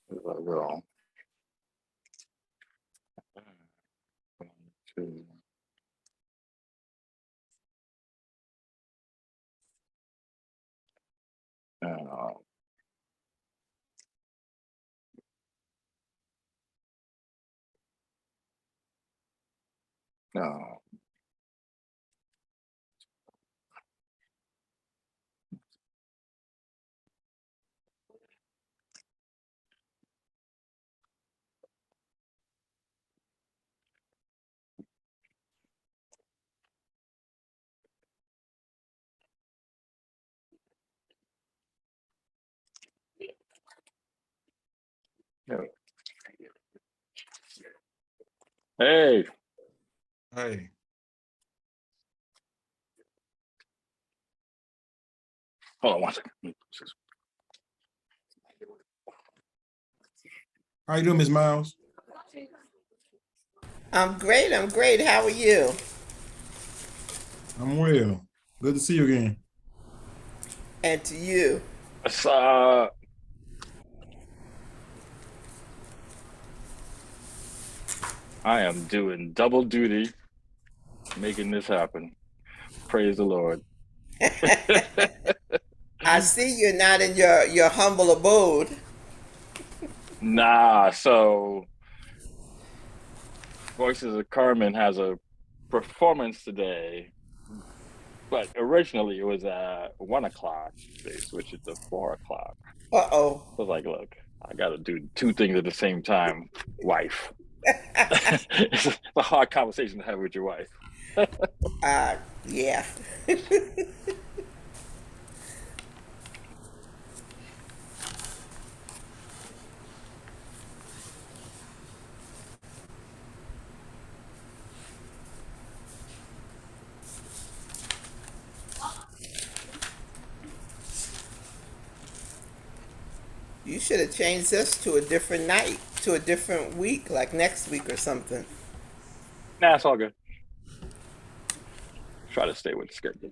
There I go. 1, 2. Uh, no. No. Hey, Hey, hold on 1 second. how you doing, Miss Miles? I'm great. I'm great. How are you? I'm well. Good to see you again. And to you. It's, I am doing double duty, making this happen. Praise the Lord. I see you're not in your humble abode. Nah, so Voices of Carmen has a performance today, but originally it was at 1 o'clock. They switched it to 4 o'clock. Uh-oh. I was like, look, I got to do two things at the same time, wife. It's a hard conversation to have with your wife. Yeah. You should have changed this to a different night, to a different week, like next week or something. Nah, it's all good. Try to stay with the schedule.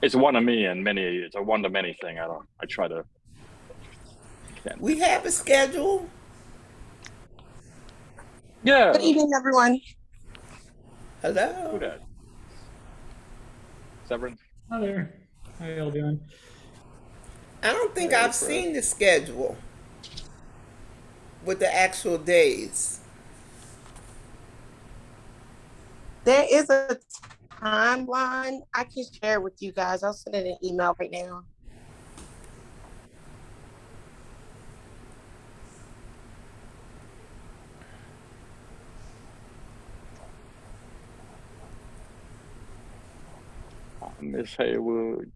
It's one of me and many. It's a one to many thing. I try to. Can't We mix it have up. a schedule. Good Yeah. evening, everyone. Who Hello. that? Severance. Hi there. How y'all doing? I don't think Hey, I've Fred. seen the schedule with the actual days. There is a timeline I can share with you guys. I'll send it an email right now. Miss Haywood.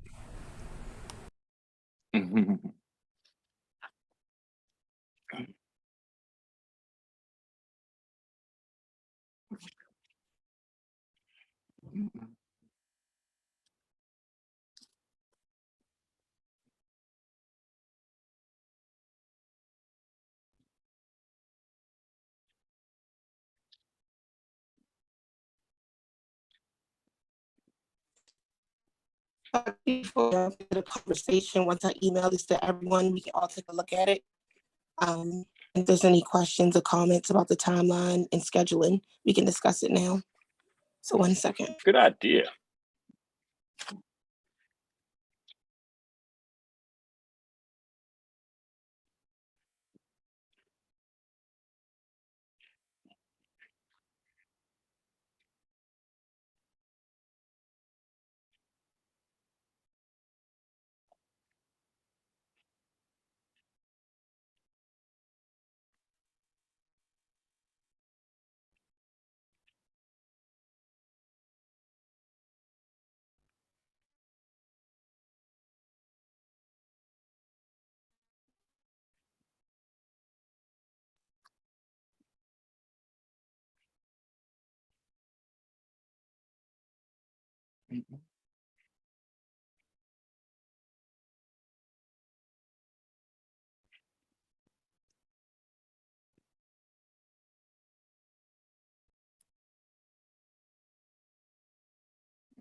Before the conversation, once I email this to everyone, we can all take a look at it. If there's any questions or comments about the timeline and scheduling, we can discuss it now. So 1 second. Good idea.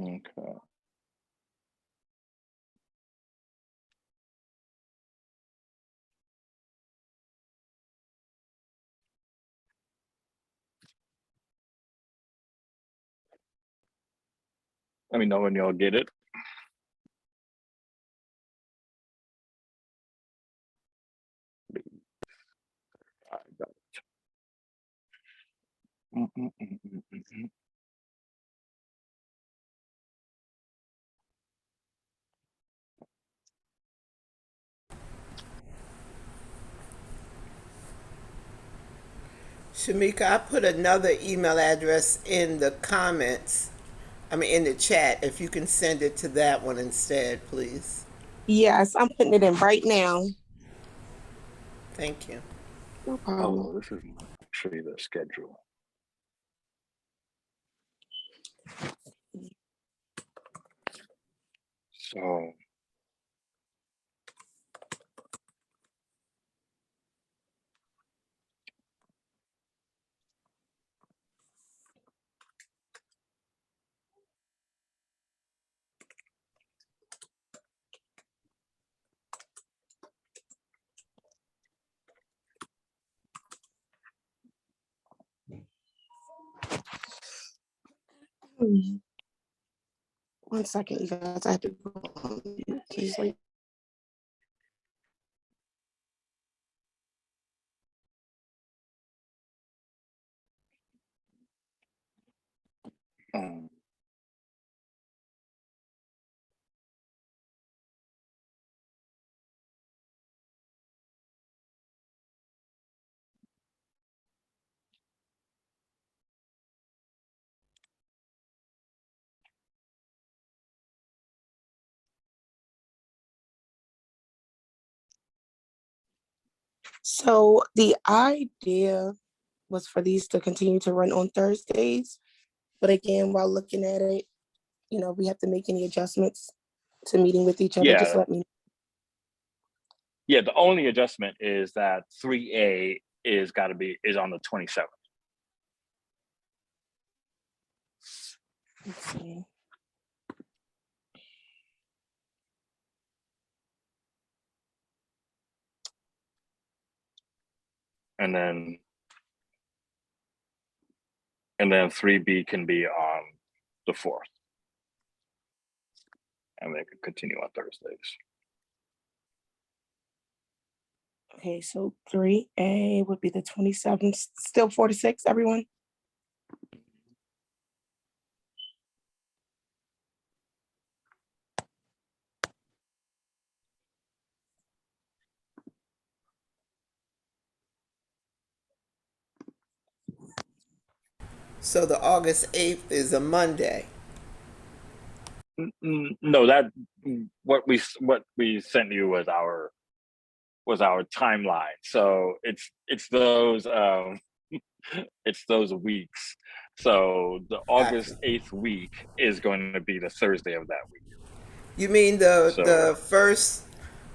Okay. Let me know when y'all get it. I got it. Shamika, I put another email address in the comments. I mean, in the chat. If you can send it to that one instead, please. Yes, I'm putting it in right now. Thank you. No problem. Oh, this is actually the schedule. So One second, you guys. I have to go on mute. Please wait. um, So the idea was for these to continue to run on Thursdays. But again, while looking at it, we have to make any adjustments to meeting with each other. Just yeah, let me know. yeah. The only adjustment is that 3A is on the 27th. Let's see. And then 3B can be on the 4th. And they could continue on Thursdays. Okay, so 3A would be the 27th, still 4 to 6, everyone? So the August 8th is a Monday. No, that what we sent you was our timeline. So it's those it's those weeks. So the Gotcha. August 8th week is going to be the Thursday of that week. You mean the So first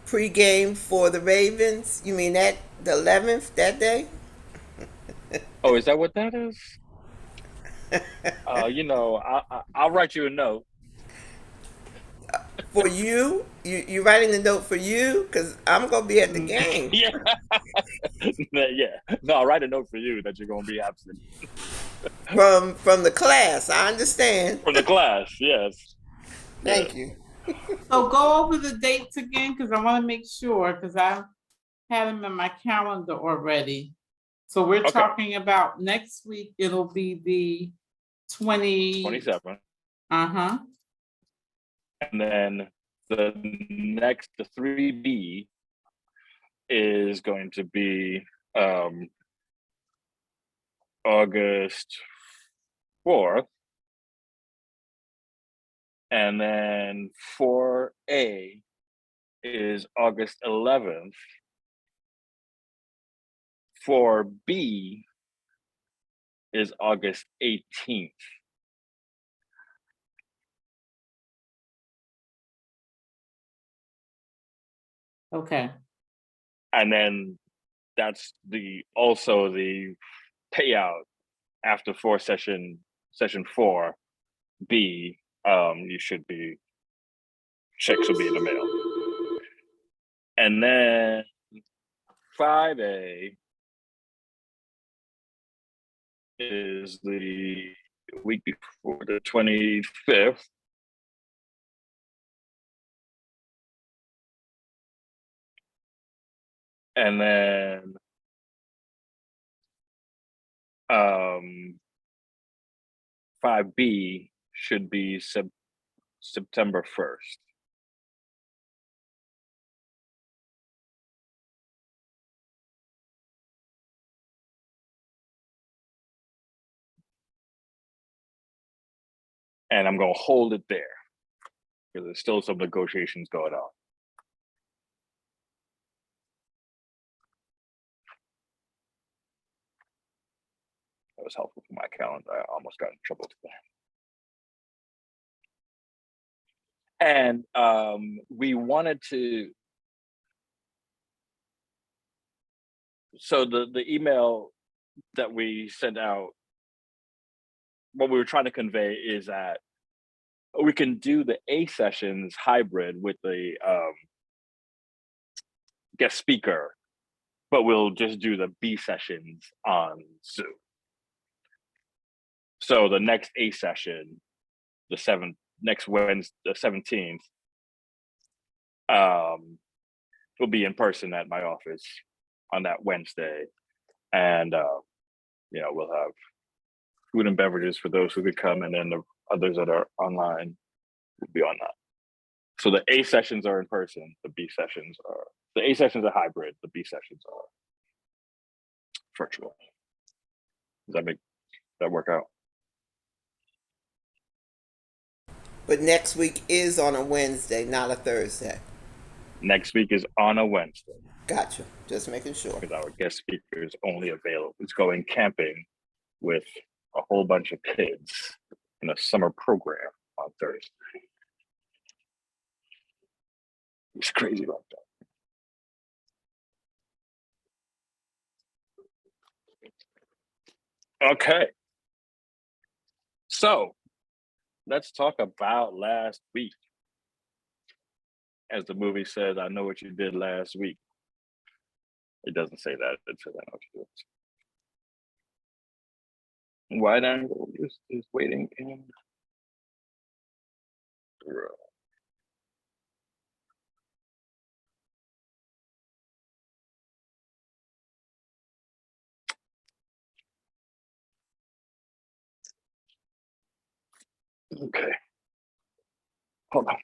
pregame for the Ravens? You mean that the 11th that day? oh, is that what that is? I'll write you a note. For you? You writing the note for you? Because I'm gonna be at the game Yeah. Yeah. No, I'll write a note for you that you're gonna be absent from the class. I understand. from the class. Yes. Yeah. Thank you. So go over the dates again, because I want to make sure, because I had them in my calendar already. So we're Okay. talking about next week, it'll be the 27. Uh-huh. And then the 3B is going to be August 4th. And then 4A is August 11th. 4B is August 18th. Okay. And then that's also the payout after session 4B. Checks will be in the mail. And then 5A is the week before, the 25th. And then 5B should be September 1st. And I'm going to hold it there because there's still some negotiations going on. That was helpful for my calendar. I almost got in trouble today. And we wanted to, so the email that we sent out, what we were trying to convey is that we can do the A sessions hybrid with the guest speaker, but we'll just do the B sessions on Zoom. So the next A session, next Wednesday, the 17th, will be in person at my office on that Wednesday. And, you know, we'll have food and beverages for those who could come, and then the others that are online will be on that. So the A sessions are in person, the A sessions are hybrid, the B sessions are virtual. Does that work out? But next week is on a Wednesday, not a Thursday. Next week is on a Wednesday Gotcha. Just making sure. because our guest speaker is only available. It's going camping with a whole bunch of kids in a summer program on Thursday. It's crazy about that. Okay. So let's talk about last week. As the movie says, I know what you did last week. It doesn't say that. It says I know what you did. Wide angle is waiting in. Okay. Hold on.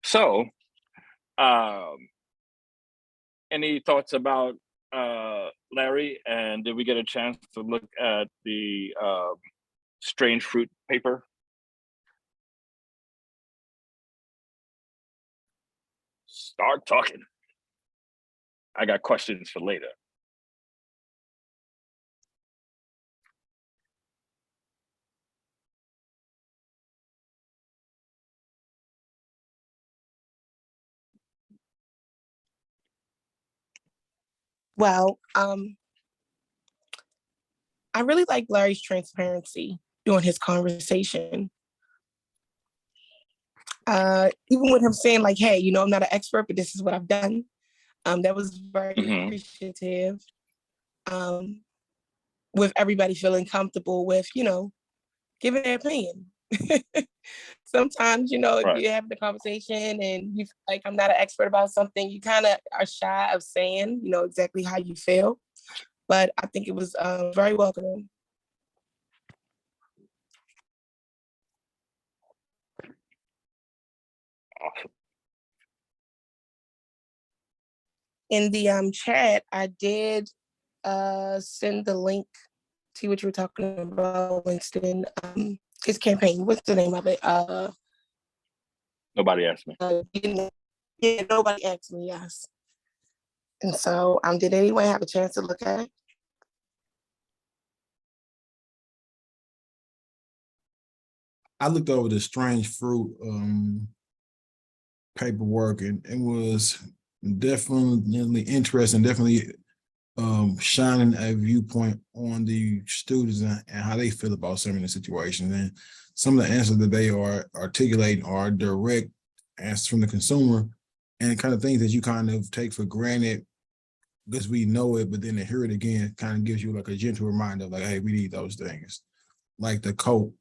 So, any thoughts about Larry? And did we get a chance to look at the strange fruit paper? Start talking. I got questions for later. Well, I really like Larry's transparency during his conversation. Even with him saying like, hey, you know, I'm not an expert, but this is what I've done. That was very appreciative. With everybody feeling comfortable with, you know, giving their opinion. Sometimes, you know, if Right. you're having a conversation and you feel like I'm not an expert about something, you kind of are shy of saying, you know, exactly how you feel. But I think it was very welcoming. Awesome. In the chat, I did send the link to what you were talking about, Winston. His campaign. What's the name of it? Nobody asked me. Yeah, nobody asked me. Yes. And so, did anyone have a chance to look at it? I looked over the strange fruit paperwork, and it was definitely interesting, definitely shining a viewpoint on the students and how they feel about some of the situations. And some of the answers that they are articulating are direct answers from the consumer and kind of things that you kind of take for granted because we know it, but then to hear it again kind of gives you like a gentle reminder of like, hey, we need those things. Like the coat,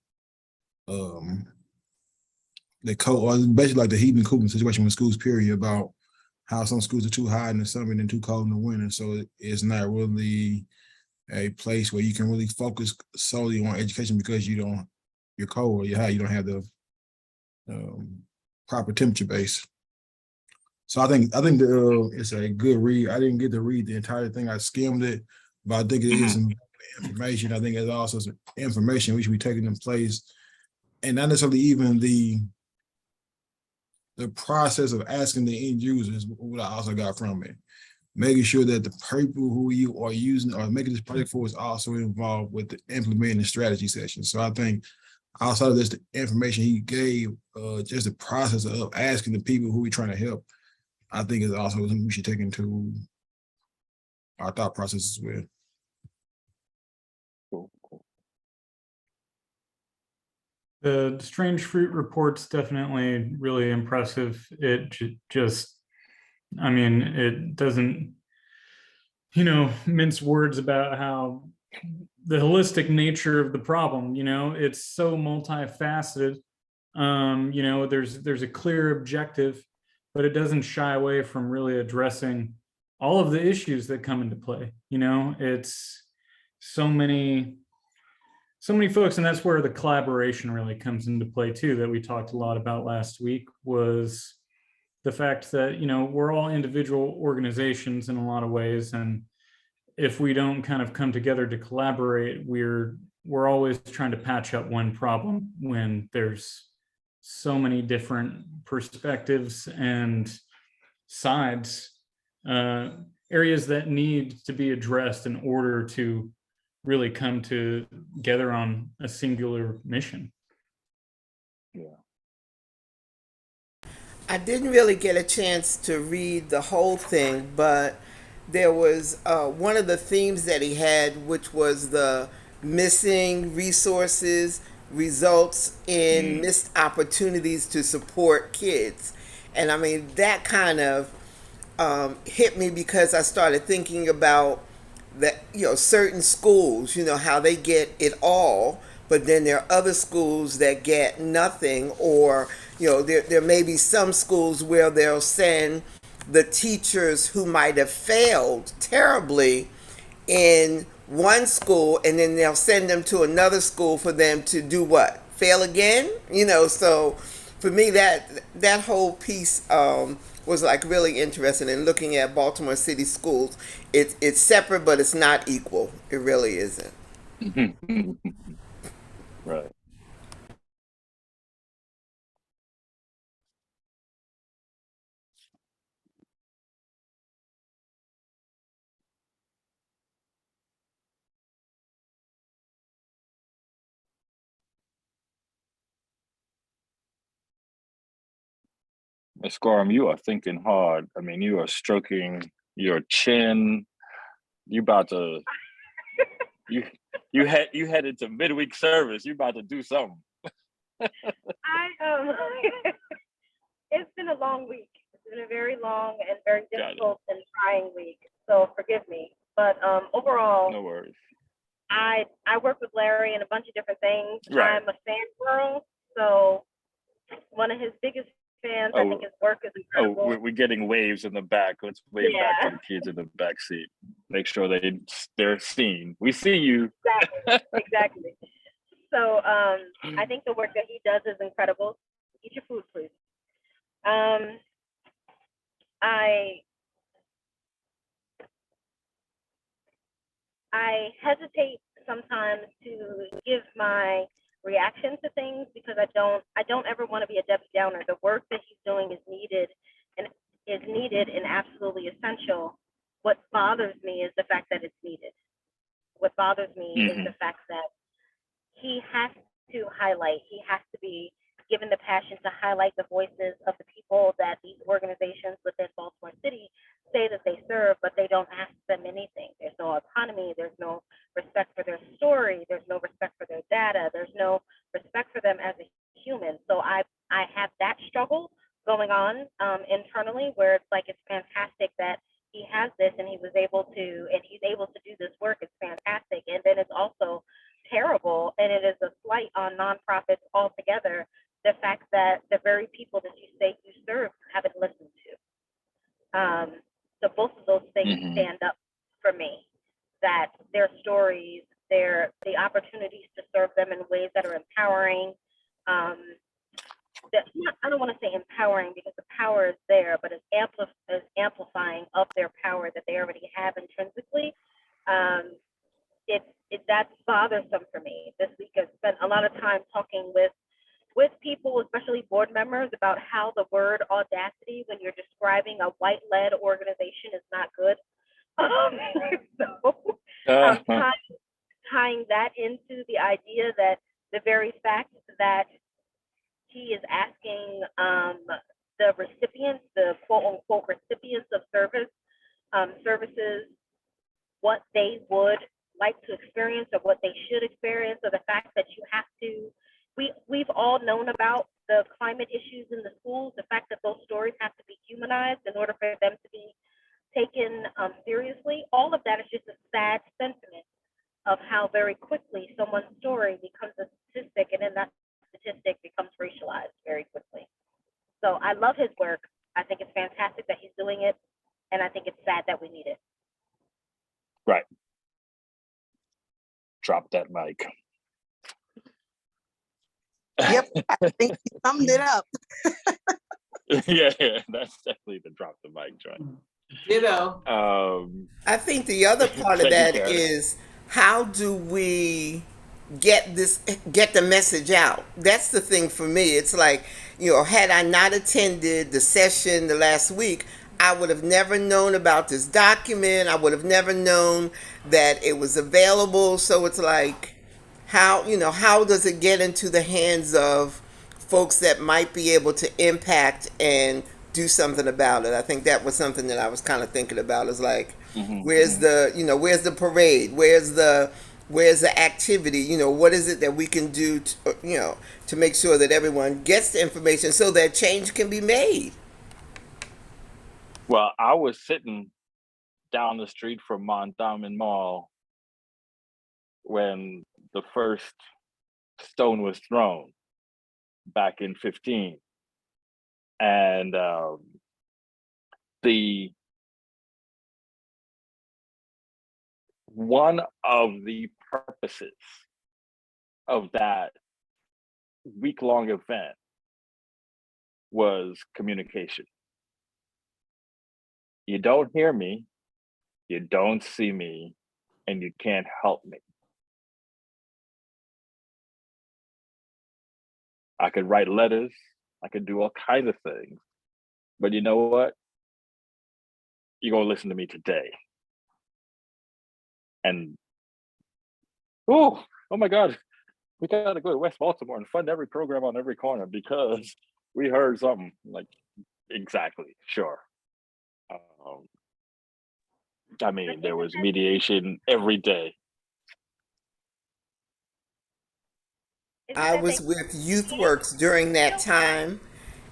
or basically like the heating and cooling situation with schools, period, about how some schools are too hot in the summer and then too cold in the winter. So it's not really a place where you can really focus solely on education because you're cold or you're hot, you don't have the proper temperature base. So I think it's a good read. I didn't get to read the entire thing. I skimmed it, but I think it is some information. I think it's also some information we should be taking in place, and not necessarily even the process of asking the end users. What I also got from it, making sure that the people who you are using or making this project for is also involved with the implementing the strategy session. So I think outside of this, the information he gave, just the process of asking the people who we're trying to help, I think is also something we should take into our thought process as well. Cool. The strange fruit report's definitely really impressive. It just, I mean, it doesn't, mince words about how the holistic nature of the problem, it's so multifaceted. There's a clear objective, but it doesn't shy away from really addressing all of the issues that come into play. It's so many folks, and that's where the collaboration really comes into play too, that we talked a lot about last week, was the fact that, we're all individual organizations in a lot of ways. And if we don't kind of come together to collaborate, we're always trying to patch up one problem when there's so many different perspectives and sides, areas that need to be addressed in order to really come together on a singular mission. Yeah. I didn't really get a chance to read the whole thing, but there was one of the themes that he had, which was the missing resources results in missed opportunities to support kids. And I mean, that kind of hit me because I started thinking about that, certain schools, how they get it all, but then there are other schools that get nothing, or, there may be some schools where they'll send the teachers who might have failed terribly in one school, and then they'll send them to another school for them to do what? Fail again? So for me, that whole piece was like really interesting in looking at Baltimore City schools. It's separate, but it's not equal. It really isn't. Right. Miss Gorham, you are thinking hard. I mean, you are stroking your chin. You about to you headed to midweek service. You about to do something. It's been a long week. It's been a very long and very Got it. difficult and trying week. So forgive me. But overall, No worries. I work with Larry in a bunch of different things. Right. I'm a fangirl, so one of his biggest fans. I think his work is Oh, incredible. we're getting waves in the back. Let's wave back to the kids in the back seat. Make sure they're seen. We see you. Exactly. So I think the work that he does is incredible. Eat your food, please. I hesitate sometimes to give my reaction to things because I don't ever want to be a Debbie Downer. The work that he's doing is needed and absolutely essential. What bothers me is the fact that it's needed. What bothers me is the fact that he has to highlight, he has to be given the passion to highlight the voices of the people that these organizations within Baltimore City say that they serve, but they don't ask them anything. There's no autonomy, there's no respect for their story, there's no respect for their data, there's no respect for them as a human. So I have that struggle going on internally, where it's like, it's fantastic that he has this and he would is able to, and he's able to do this work, it's fantastic. And then it's also terrible, and it is a slight on nonprofits altogether, the fact that the very people that you say you serve haven't listened to. So both of those things Mhm. stand up for me, that their stories, the opportunities to serve them in ways that are empowering, I don't want to say empowering because the power is there, but is amplifying of their power that they already have intrinsically. That's bothersome for me. This week I've spent a lot of time talking with people, especially board members, about how the word audacity, when you're describing a white-led organization, is not good. So tying that into the idea that the very fact that he is asking the recipients, the quote unquote recipients of services, what they would like to experience or what they should experience, or the fact that you have to, we've all known about the climate issues in the schools, the fact that those stories have to be humanized in order for them to be taken seriously. All of that is just a sad sentiment of how very quickly someone's story becomes a statistic, and then that statistic becomes racialized very quickly. So I love his work. I think it's fantastic that he's doing it, and I think it's sad that we need it. Right. Drop that mic. Yep, I think you summed it up. Yeah, that's definitely the drop the mic joint. Ditto. I think the other part of Thank you, that Karen. is, how do we get the message out? That's the thing for me. It's like, had I not attended the session the last week, I would have never known about this document. I would have never known that it was available. So it's like, how does it get into the hands of folks that might be able to impact and do something about it? I think that was something that I was kind of thinking about, is like, where's the parade? Where's the activity? What is it that we can do to make sure that everyone gets the information so that change can be made? Well, I was sitting down the street from Mondawmin Mall when the first stone was thrown back in 15. And one of the purposes of that week-long event was communication. You don't hear me, you don't see me, and you can't help me. I could write letters, I could do all kinds of things, but you know what? You're gonna listen to me today. And oh my God, we gotta go to West Baltimore and fund every program on every corner because we heard something. Like, exactly, sure. I mean, there was mediation every day. I was with YouthWorks during that time,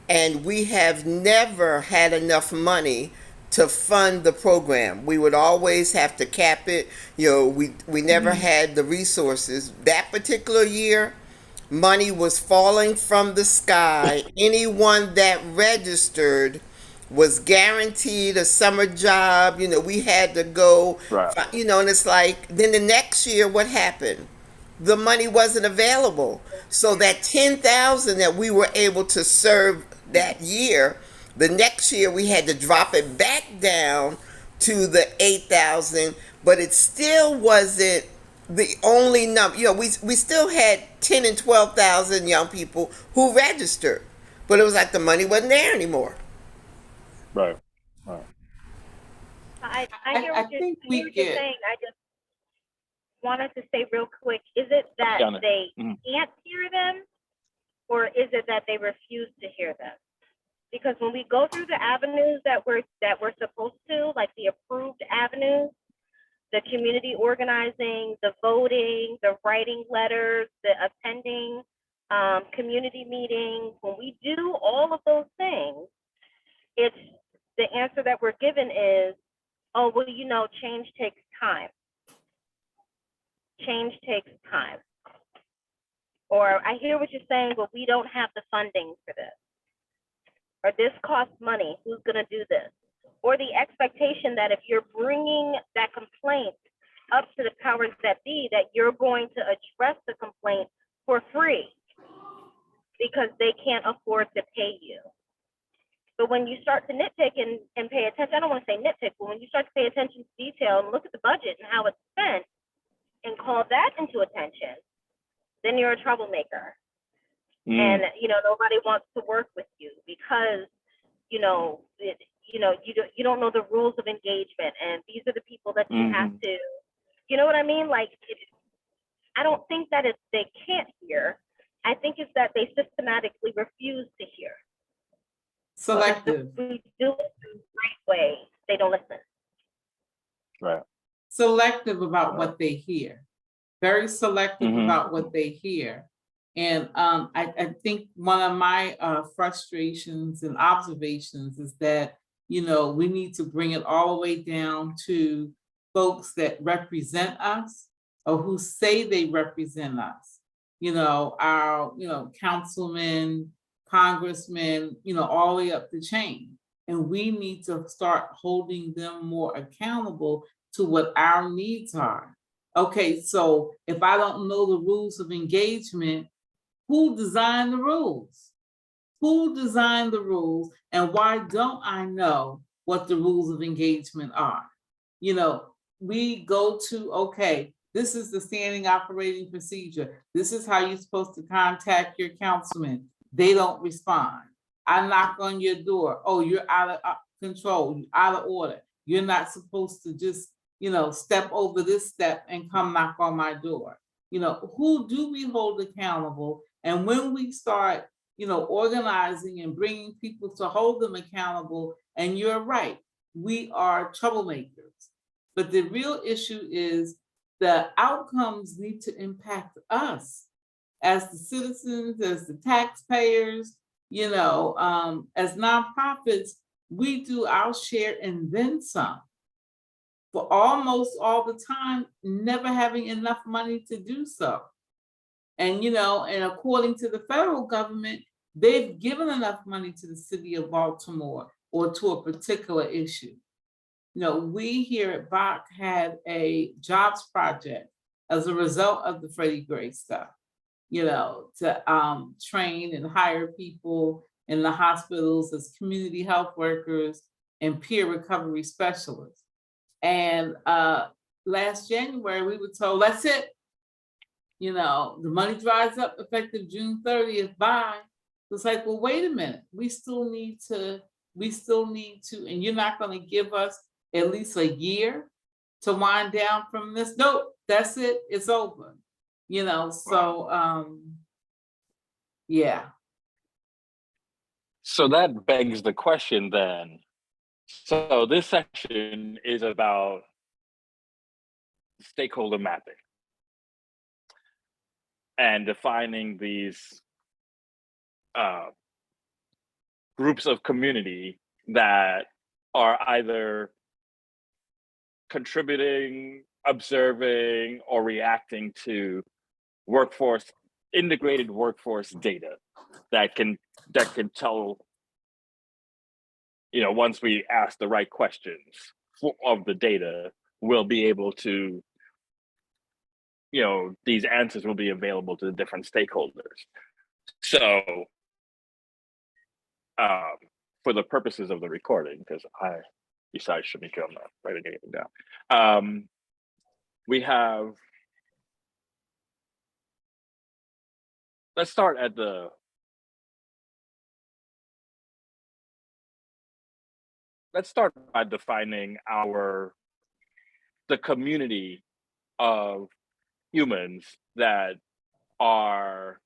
and we have never had enough money to fund the program. We would always have to cap it. We never had the resources. That particular year, money was falling from the sky. Anyone that registered was guaranteed a summer job. We had to go, Right. and it's like, then the next year, what happened? The money wasn't available. So that 10,000 that we were able to serve that year, the next year we had to drop it back down to the 8,000, but it still wasn't the only number. We still had 10 and 12,000 young people who registered, but it was like the money wasn't there anymore. Right. I hear I what you're think we get. saying. I just wanted to say real quick, is it that Donna. they Mhm. can't hear them, or is it that they refuse to hear them? Because when we go through the avenues that we're supposed to, like the approved avenues, the community organizing, the voting, the writing letters, the attending community meetings, when we do all of those things, it's the answer that we're given is oh, well, change takes time. Change takes time. Or I hear what you're saying, but we don't have the funding for this. Or this costs money. Who's going to do this? Or the expectation that if you're bringing that complaint up to the powers that be, that you're going to address the complaint for free because they can't afford to pay you. But when you start to nitpick and pay attention, I don't want to say nitpick, but when you start to pay attention to detail and look at the budget and how it's spent and call that into attention, then you're a troublemaker. And, nobody wants to work with you because, you don't know the rules of engagement. And these are the people that you have to, you know what I mean? Like, I don't think that it's they can't hear. I think it's that they systematically refuse to hear. Selective. If we do it the right way, they don't listen. Right. Selective about what they hear. Very selective about what they hear. And I think one of my frustrations and observations is that, we need to bring it all the way down to folks that represent us or who say they represent us. Our, councilmen, congressmen, all the way up the chain. And we need to start holding them more accountable to what our needs are. Okay, so if I don't know the rules of engagement, who designed the rules? Who designed the rules, and why don't I know what the rules of engagement are? We go to, okay, this is the standing operating procedure. This is how you're supposed to contact your councilman. They don't respond. I knock on your door. Oh, you're out of control, you're out of order. You're not supposed to just, step over this step and come knock on my door. Who do we hold accountable? And when we start, organizing and bringing people to hold them accountable, and you're right, we are troublemakers. But the real issue is the outcomes need to impact us as the citizens, as the taxpayers, as nonprofits. We do our share and then some. For almost all the time, never having enough money to do so. And, and according to the federal government, they've given enough money to the city of Baltimore or to a particular issue. We here at BOC had a jobs project as a result of the Freddie Gray stuff, to train and hire people in the hospitals as community health workers and peer recovery specialists. And last January, we were told, that's it. The money dries up effective June 30th, bye. It's like, well, wait a minute. We still need to, and you're not going to give us at least a year to wind down from this? Nope, that's it. It's over. So, yeah. So that begs the question then. So this section is about stakeholder mapping and defining these groups of community that are either contributing, observing, or reacting to integrated workforce data that can tell, once we ask the right questions of the data, we'll be able to, these answers will be available to the different stakeholders. So for the purposes of the recording, because besides Shamika, I'm not writing anything down. We have, let's start by defining the community of humans that are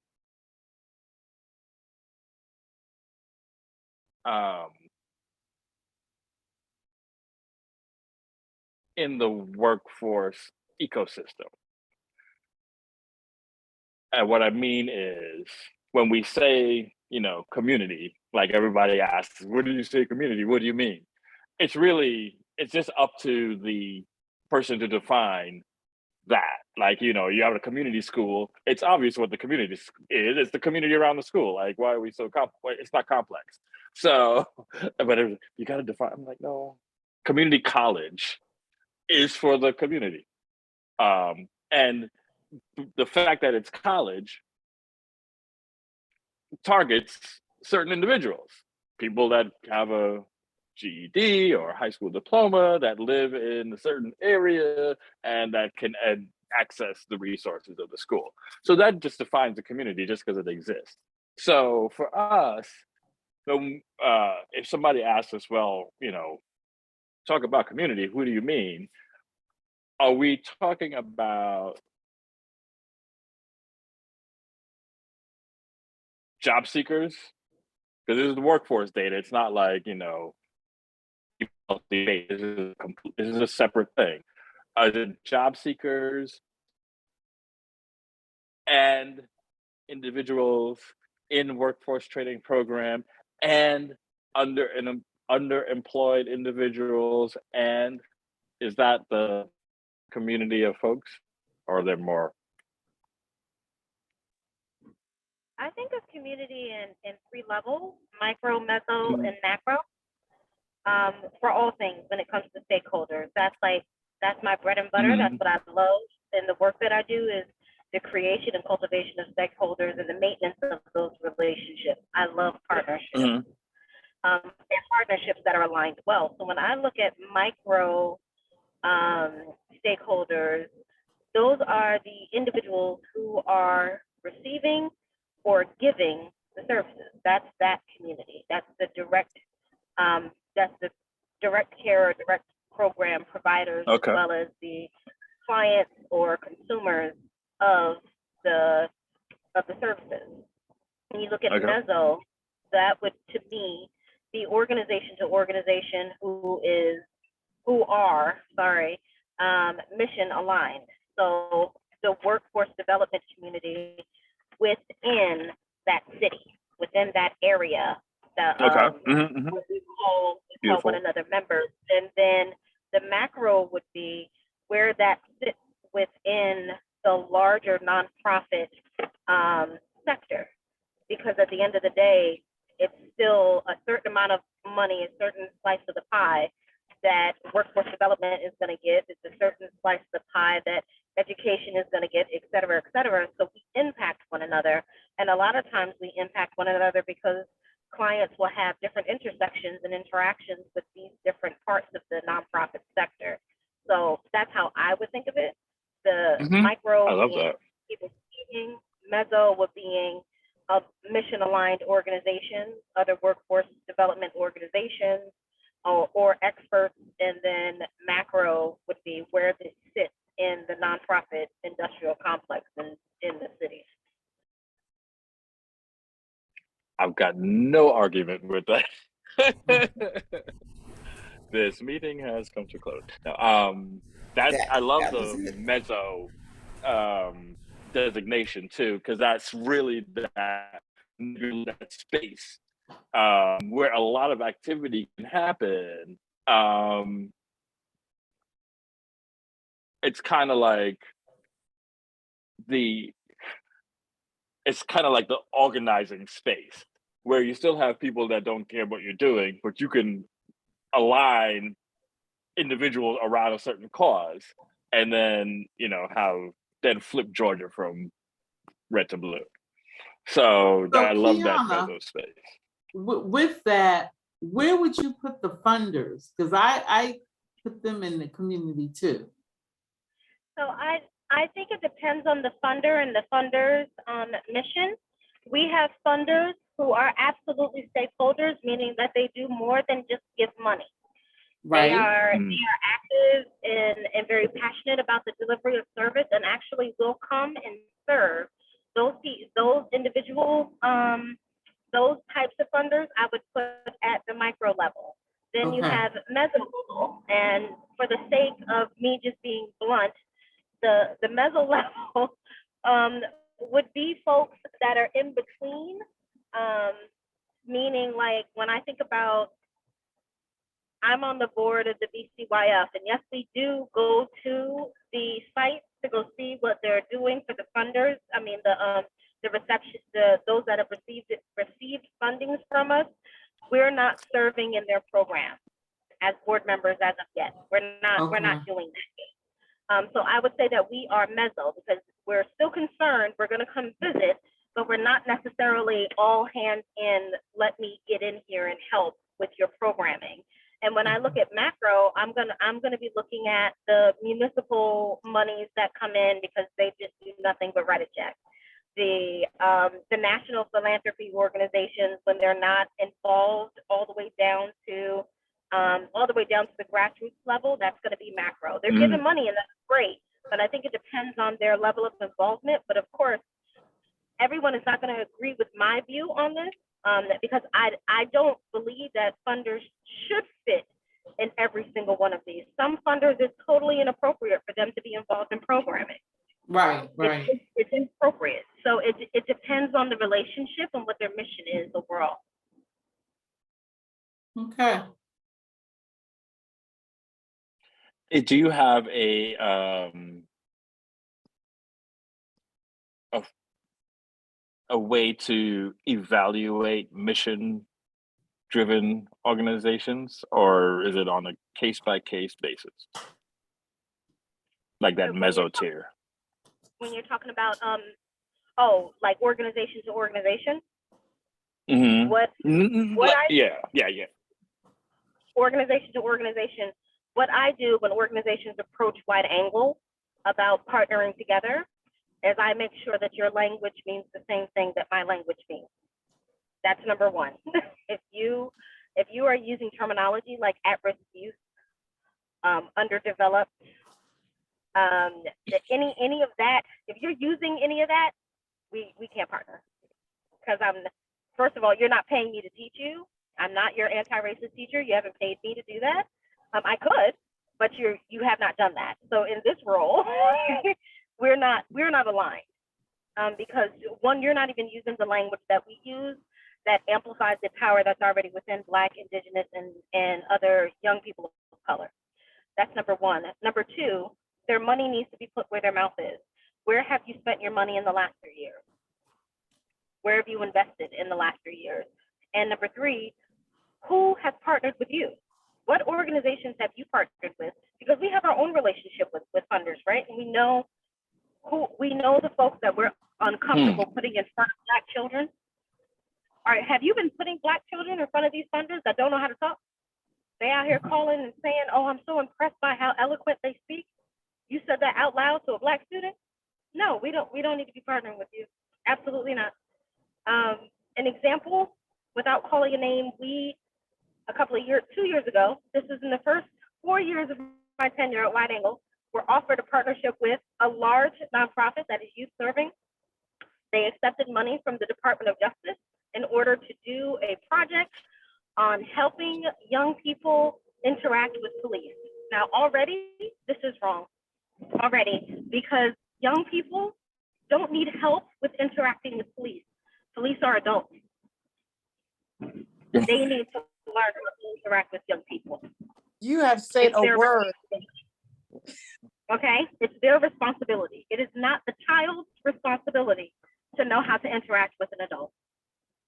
in the workforce ecosystem. And what I mean is, when we say, community, like everybody asks, what do you say community? What do you mean? It's really it's just up to the person to define that. Like, you know, you have a community school. It's obvious what the community is. It's the community around the school. Like, why are we so complex? It's not complex. So, but you got to define. I'm like, no, community college is for the community. And the fact that it's college targets certain individuals, people that have a GED or high school diploma that live in a certain area and that can access the resources of the school. So that just defines the community just because it exists. So for us, if somebody asks us, well, you know, talk about community, who do you mean? Are we talking about job seekers? Because this is the workforce data. It's not like, you know, this is a separate thing. Are the job seekers and individuals in workforce training program and underemployed individuals, and is that the community of folks, or are there more? I think of community in three levels: micro, meso, and macro. For all things when it comes to stakeholders, that's my bread and butter. That's what I love, and the work that I do is the creation and cultivation of stakeholders and the maintenance of those relationships. I love partnerships. And partnerships that are aligned well. So when I look at micro stakeholders, those are the individuals who are receiving or giving the services. That's that community. That's the direct care or direct program providers, as well as the clients or consumers of the services. When you look at meso, that would, to me, be organization to organization who are mission aligned. So the workforce development community within that city, within that area, what we call one another members. And then the macro would be where that sits within the larger nonprofit sector, because at the end of the day, it's still a certain amount of money, a certain slice of the pie that workforce development is going to get. It's a certain slice of the pie that education is going to get, et cetera, et cetera. So we impact one another. And a lot of times we impact one another because clients will have different intersections and interactions with these different parts of the nonprofit sector. So that's how I would think of it. The micro, I love that. People speaking, meso would being a mission-aligned organization, other workforce development organizations, or experts, and then macro would be where this sits in the nonprofit industrial complex in the city. I've got no argument with that. This meeting has come to a close. Now, I love the meso designation too, because that's really that space where a lot of activity can happen. It's kind of like the organizing space where you still have people that don't care what you're doing, but you can align individuals around a certain cause, and then, you know, then flip Georgia from red to blue. So I love that meso space. With that, where would you put the funders? Because I put them in the community too. So I think it depends on the funder and the funder's mission. We have funders who are absolutely stakeholders, meaning that they do more than just give money. Right. They are active and very passionate about the delivery of service, and actually will come and serve those individuals. Those types of funders I would put at the micro level. Then you have meso level, and for the sake of me just being blunt, the meso level would be folks that are in between, meaning like when I think about I'm on the board of the BCYF, and yes, we do go to the site to go see what they're doing for the funders. I mean, the reception, those that have received fundings from us. We're not serving in their program as board members as of yet. We're not doing that. So I would say that we are mezzo because we're still concerned. We're going to come visit, but we're not necessarily all hands in. Let me get in here and help with your programming. And when I look at macro, I'm gonna be looking at the municipal monies that come in because they just do nothing but write a check. The national philanthropy organizations, when they're not involved all the way down to the grassroots level, that's going to be macro. They're giving money, and that's great, but I think it depends on their level of involvement. But of course, everyone is not going to agree with my view on this. Because I don't believe that funders should fit in every single one of these. Some funders, it's totally inappropriate for them to be involved in programming. Right. It's inappropriate. So it depends on the relationship and what their mission is overall. Okay. Do you have a way to evaluate mission-driven organizations, or is it on a case-by-case basis? Like that mezzo tier? When you're talking about, like organization to organization? Mm-hmm. Yeah. Organization to organization. What I do when organizations approach Wide Angle about partnering together is I make sure that your language means the same thing that my language means. That's number one. If you are using terminology like at-risk youth, underdeveloped, any of that, if you're using any of that, we can't partner. Because first of all, you're not paying me to teach you. I'm not your anti-racist teacher. You haven't paid me to do that. I could, but you have not done that. So in this role, we're not aligned, because one, you're not even using the language that we use that amplifies the power that's already within Black, Indigenous, and other young people of color. That's number one. Number two, their money needs to be put where their mouth is. Where have you spent your money in the last 3 years? Where have you invested in the last 3 years? And number three, who has partnered with you? What organizations have you partnered with? Because we have our own relationship with funders, right? And we know the folks that we're uncomfortable putting in front of Black children. All right, have you been putting Black children in front of these funders that don't know how to talk? They out here calling and saying, "Oh, I'm so impressed by how eloquent they speak." You said that out loud to a Black student? No, we don't need to be partnering with you. Absolutely not. An example, without calling a name, 2 years ago, this is in the first 4 years of my tenure at Wide Angle, we're offered a partnership with a large nonprofit that is youth serving. They accepted money from the Department of Justice in order to do a project on helping young people interact with police. Now, already, this is wrong. Already, because young people don't need help with interacting with police. Police are adults. They need to learn how to interact with young people. You have said a word. Okay, it's their responsibility. It is not the child's responsibility to know how to interact with an adult.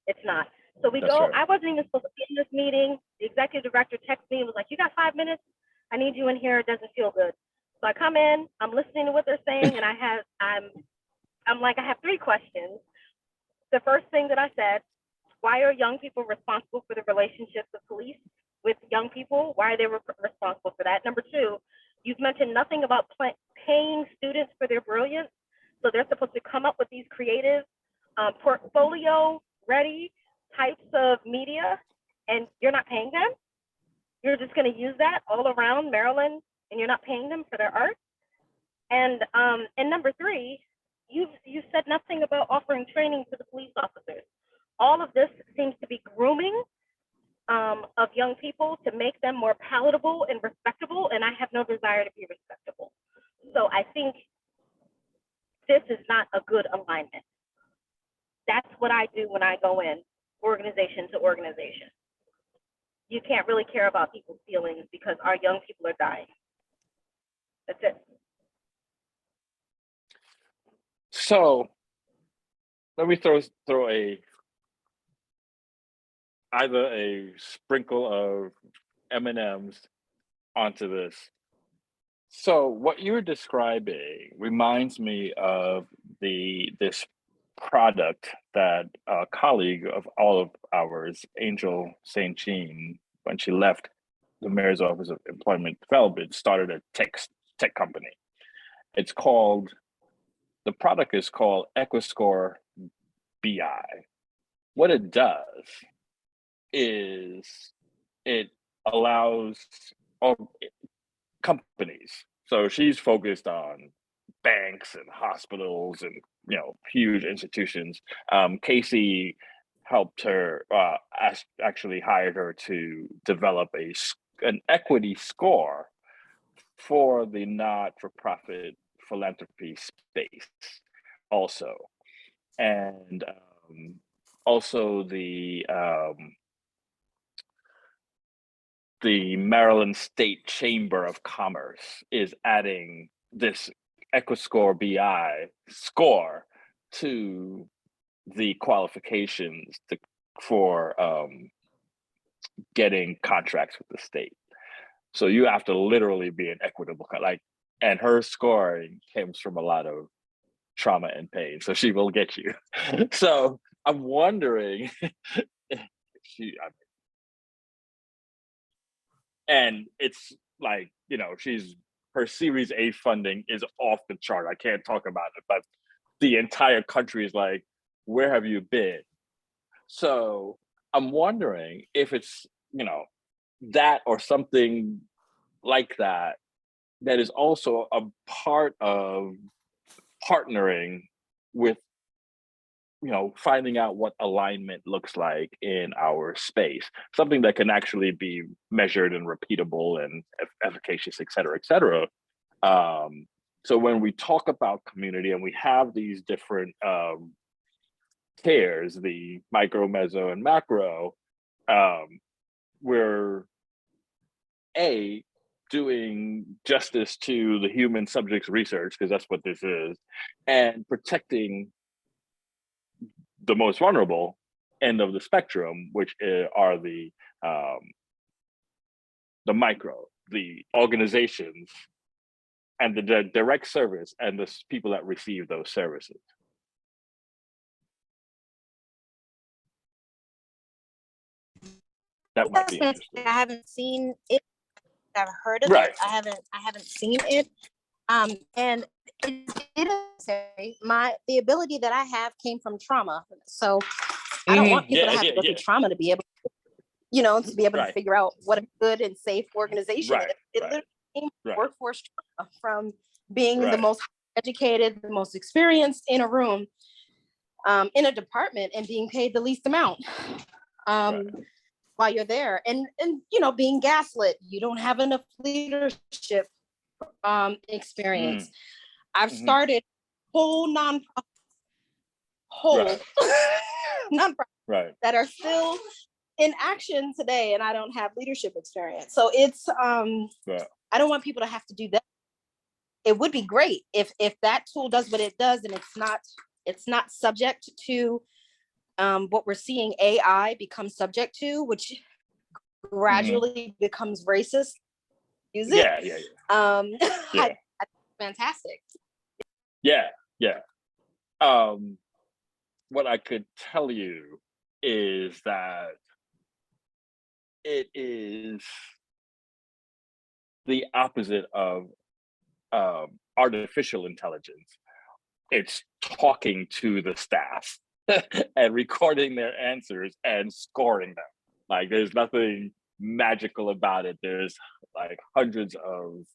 It's not. So we That's go, right. I wasn't even supposed to be in this meeting. The executive director texted me and was like, "You got 5 minutes? I need you in here. It doesn't feel good." So I come in, I'm listening to what they're saying, and I'm like, I have 3 questions. The first thing that I said, why are young people responsible for the relationships of police with young people? Why are they responsible for that? Number 2, you've mentioned nothing about paying students for their brilliance. So they're supposed to come up with these creative portfolio ready types of media, and you're not paying them. You're just going to use that all around Maryland, and you're not paying them for their art. And number 3, you said nothing about offering training to the police officers. All of this seems to be grooming of young people to make them more palatable and respectable, and I have no desire to be respectable. So I think this is not a good alignment. That's what I do when I go in, organization to organization. you can't really care about people's feelings because our young people are dying. That's it. So let me throw either a sprinkle of M&Ms onto this. So what you're describing reminds me of this product that a colleague of all of ours, Angel St. Jean, when she left the Mayor's Office of Employment Development, started a tech company. The product is called EquiScore BI. What it does is it allows companies. So she's focused on banks and hospitals and huge institutions. Casey helped her, actually hired her to develop an equity score for the not-for-profit philanthropy space also. And also the Maryland State Chamber of Commerce is adding this EquiScore BI score to the qualifications for getting contracts with the state. So you have to literally be an equitable, and her scoring comes from a lot of trauma and pain, so she will get you. So I'm wondering if and it's like, her Series A funding is off the chart. I can't talk about it, but the entire country is like, where have you been? So I'm wondering if it's, that or something like that is also a part of partnering with, finding out what alignment looks like in our space, something that can actually be measured and repeatable and efficacious, et cetera, et cetera. So when we talk about community and we have these different tiers, the micro, meso, and macro, we're doing justice to the human subjects research, because that's what this is, and protecting the most vulnerable end of the spectrum, which are the micro, the organizations, and the direct service, and the people that receive those services. That might be interesting. I haven't seen it. I've heard of Right. it. I haven't seen it. And it is the ability that I have came from trauma. So I don't want people to have to go through trauma to be able to be able to figure out what a good and safe organization is. It literally came from workforce trauma, from being the most educated, the most experienced in a room, in a department, and being paid the least amount. While you're there, and being gaslit, you don't have enough leadership experience. I've started whole nonprofit that are still in action today, and I don't have leadership experience. So it's I don't want people to have to do that. It would be great if that tool does what it does, and it's not subject to what we're seeing AI become subject to, which gradually becomes racist. Use it. Fantastic. What I could tell you is that it is the opposite of artificial intelligence. It's talking to the staff and recording their answers and scoring them. Like, there's nothing magical about it. There's like hundreds of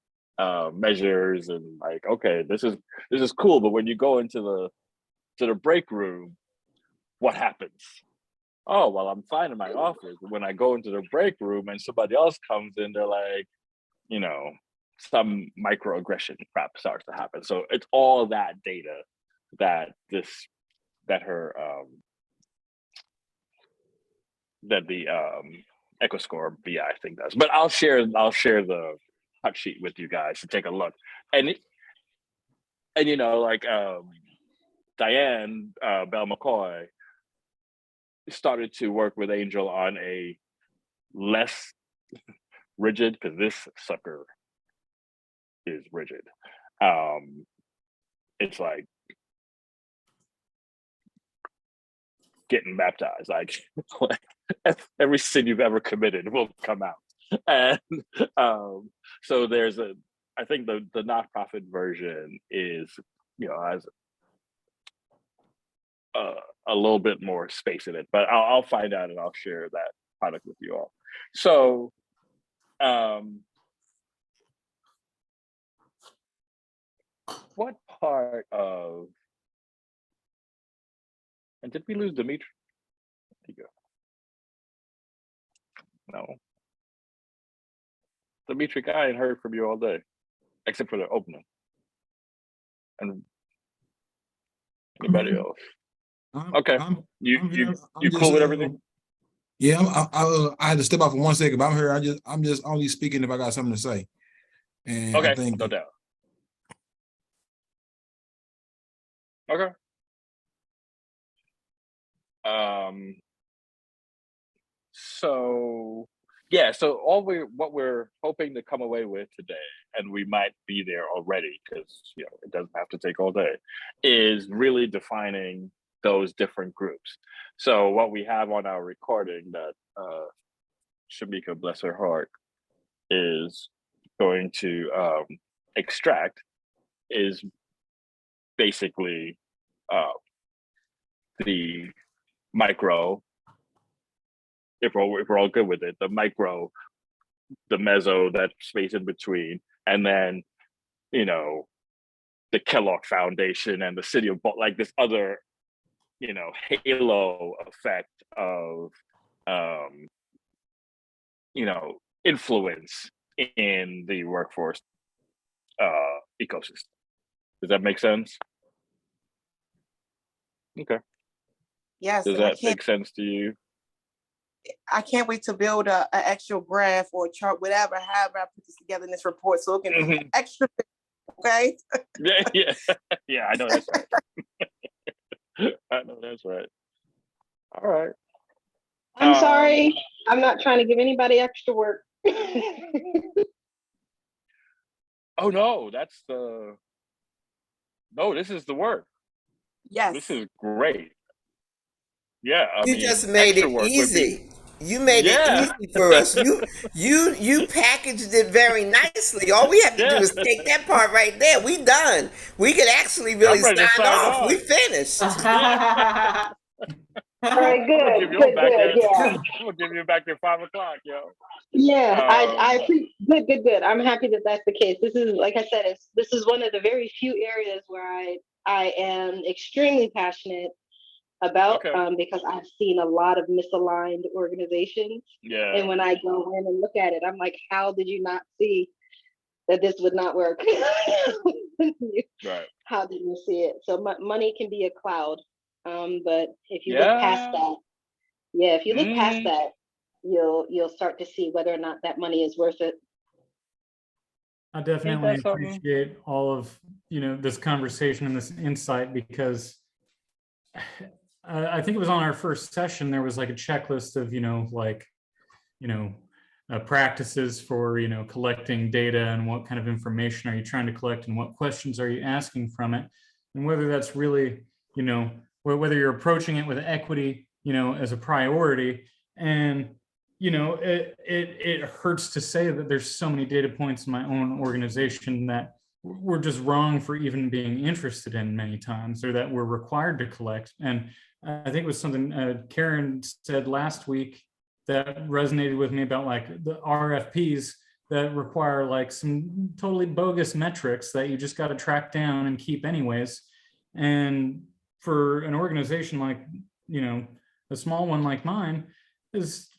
measures, and like, okay, this is cool, but when you go into the break room, what happens? Oh, well, I'm fine in my office, but when I go into the break room and somebody else comes in, they're like, some microaggression crap starts to happen. So it's all that data that the EchoScore BI thing does. But I'll share the hot sheet with you guys to take a look. And you know, like Diane Bell McCoy started to work with Angel on a less rigid, because this sucker is rigid. It's like getting baptized, like every sin you've ever committed will come out. And so there's I think the nonprofit version is, you know, has a little bit more space in it, but I'll find out and I'll share that product with you all. So what part of, and did we lose Dimitri? There you go. No. Dimitri, I ain't heard from you all day, except for the opening. And anybody else? Okay. You cool with everything? Yeah, I had to step out for 1 second, but I'm here. I'm just only speaking if I got something to say. And Okay, I think no doubt. Okay. So yeah, so what we're hoping to come away with today, and we might be there already because, you know, it doesn't have to take all day, is really defining those different groups. So what we have on our recording that Shamika, bless her heart, is going to extract is basically the micro, if we're all good with it, the micro, the meso, that space in between, and then, you know, the Kellogg Foundation and the city of Baltimore, like this other, you know, halo effect of, you know, influence in the workforce ecosystem. Does that make sense? Okay. Yes, Does and that make sense to you? I can't wait to build an actual graph or a chart, however I put this together in this report, so it can be extra. Okay. Yeah. I know that's right. I know that's right. All right. I'm sorry. I'm not trying to give anybody extra work. Oh no, this is the work. Yes. This is great. Yeah, You just made it easy. You made it easy for us. You packaged it very nicely. All we have to do is take that part right there. We done. We could actually really sign off. We finished. All right, good. I'm Yeah. gonna give you back your 5 o'clock, yo. Yeah, I appreciate. Good. I'm happy that that's the case. This is, like I said, this is one of the very few areas where I am extremely passionate about, because I've seen a lot of misaligned organizations. Yeah. And when I go in and look at it, I'm like, how did you not see that this would not work? Right. How did you see it? So money can be a cloud, but if you look past that, if you look past that, you'll start to see whether or not that money is worth it. I definitely appreciate all of, you know, this conversation and this insight, because I think it was on our first session, there was like a checklist of, practices for, collecting data, and what kind of information are you trying to collect, and what questions are you asking from it, and whether that's really, whether you're approaching it with equity, as a priority. And, it hurts to say that there's so many data points in my own organization that we're just wrong for even being interested in many times, or that we're required to collect. And I think it was something Karen said last week that resonated with me about like the RFPs that require like some totally bogus metrics that you just got to track down and keep anyways. And for an organization like, a small one like mine, is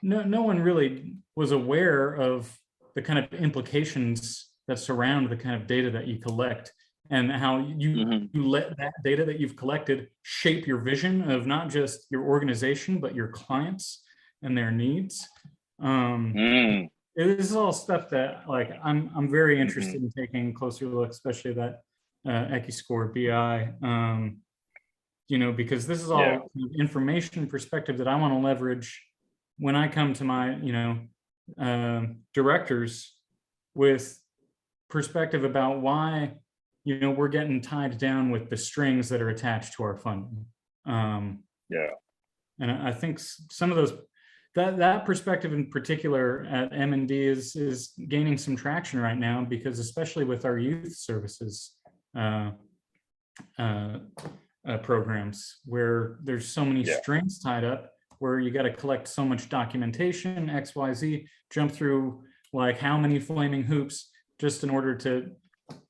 no one really was aware of the kind of implications that surround the kind of data that you collect, and how you let that data that you've collected shape your vision of not just your organization, but your clients and their needs. Mm, This is all stuff that like I'm very interested in taking a closer look, especially that EkiScore BI. Because this is all Yeah. kind of information perspective that I want to leverage when I come to my directors with perspective about why we're getting tied down with the strings that are attached to our funding. yeah. And I think some of those that perspective in particular at M&D is gaining some traction right now, because especially with our youth services programs, where there's so many Yeah. strings tied up, where you got to collect so much documentation, XYZ, jump through like how many flaming hoops just in order to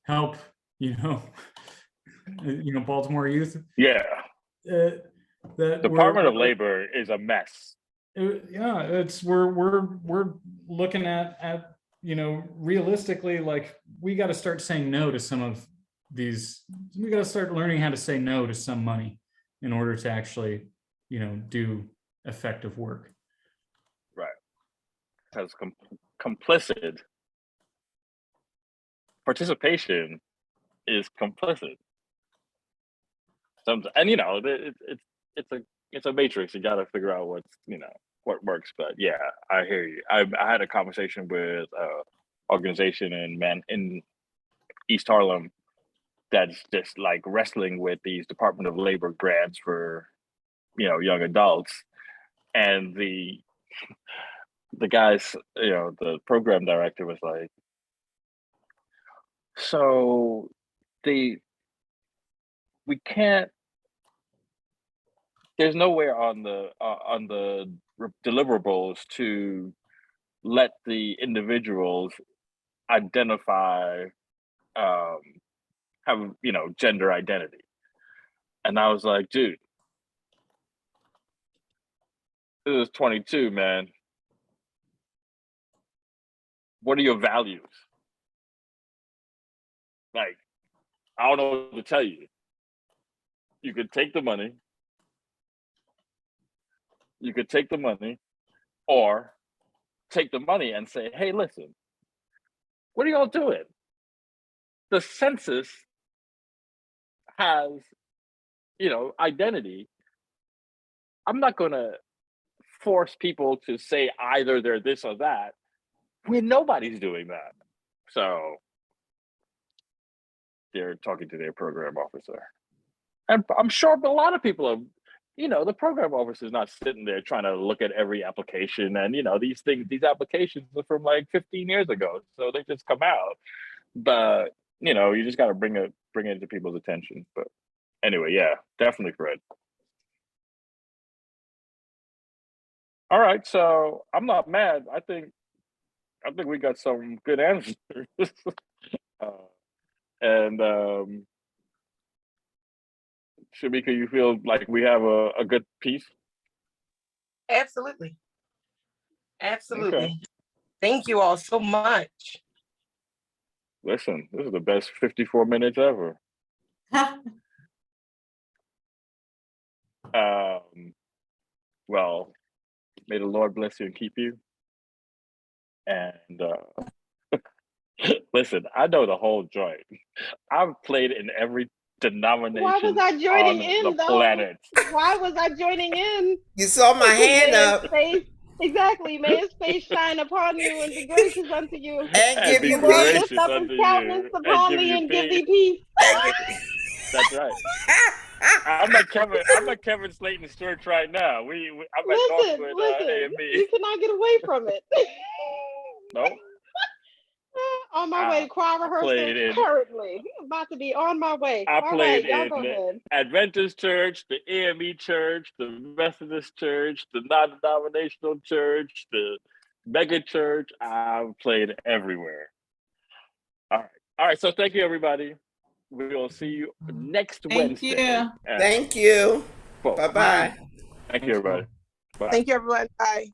help Baltimore youth. Yeah. That Department of Labor is a mess. Yeah, it's we're looking at realistically, like we got to start saying no to some of these. We got to start learning how to say no to some money in order to actually do effective work. Right. Because complicit participation is complicit. And it's a matrix. You got to figure out what works. But yeah, I hear you. I had a conversation with organization in East Harlem that's just like wrestling with these Department of Labor grants for young adults, and the guys, the program director was like, so we can't. There's nowhere on the deliverables to let the individuals identify, have gender identity. And I was like, dude, this is 22, man. What are your values? Like, I don't know what to tell you. You could take the money. You could take the money, or take the money and say, hey, listen, what are y'all doing? The census has, identity. I'm not going to force people to say either they're this or that when nobody's doing that. So they're talking to their program officer. And I'm sure a lot of people are, the program officer is not sitting there trying to look at every application. And, these applications are from like 15 years ago. So they just come out. But, you just got to bring it to people's attention. But anyway, yeah, definitely, Fred. All right. So I'm not mad. I think we got some good answers. Shamika, you feel like we have a good piece? Absolutely. Absolutely. Okay. Thank you all so much. Listen, this is the best 54 minutes ever. Well, may the Lord bless you and keep you. And listen, I know the whole joint. I've played in every denomination Why was I joining on in the though? planet. Why was I joining in? You saw my hand up. Exactly. May his face shine upon you and be gracious unto you. And give be you The Lord gracious lift up unto his countenance you, upon give thee you and give peace. thee peace. That's right. I'm at Kevin Slayton's church right now. I'm at Northwood Listen, AME. you cannot get away from it. No. On my way to choir rehearsal currently. About to be on my way. I All played right, y'all in go ahead. Adventist church, the AME church, the Methodist church, the non-denominational church, the mega church. I've played everywhere. All right. So thank you, everybody. We will see you next Wednesday. You. Thank you. Bye. Bye-bye. Thank you, everybody. Bye. Thank you, everyone. Bye.